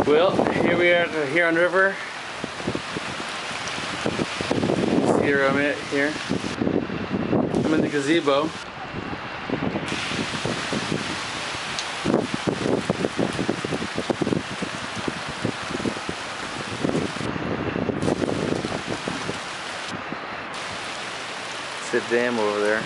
Well, here we are at the Huron River. See where I'm at here. I'm in the gazebo. It's the dam over there.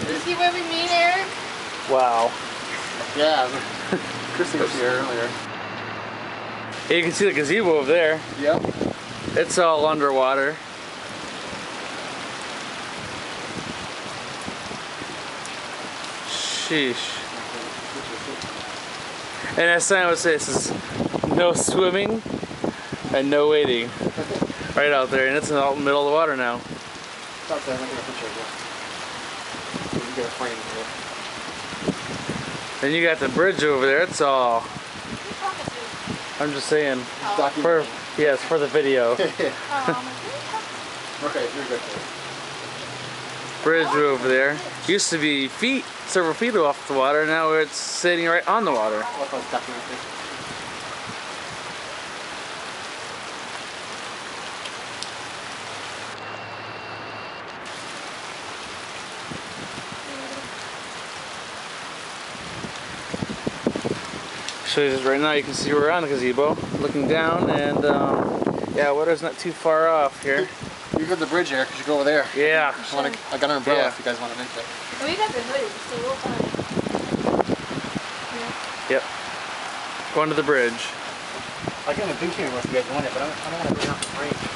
You see where we meet, Eric? Wow. Yeah, Chrissy was here earlier. Hey, you can see the gazebo over there. Yep. It's all underwater. Sheesh. And as sign would say, this is no swimming and no wading. Right out there, and it's in the middle of the water now. Stop there, I'm not going to picture of you. You got a frame here. Then you got the bridge over there, it's all... I'm just saying. For, yes, for the video. Okay, you're good. Bridge over there. Used to be several feet off the water, now it's sitting right on the water. Show you this right now. You can see we're on the gazebo, looking down, and yeah, water's not too far off here. You got the bridge here, because you go over there. Yeah. I got an umbrella if you guys want to make it. We got the hoodie, so we'll find Yep. Going to the bridge. I got a big camera if you guys want it, but I don't want to bring it off the frame.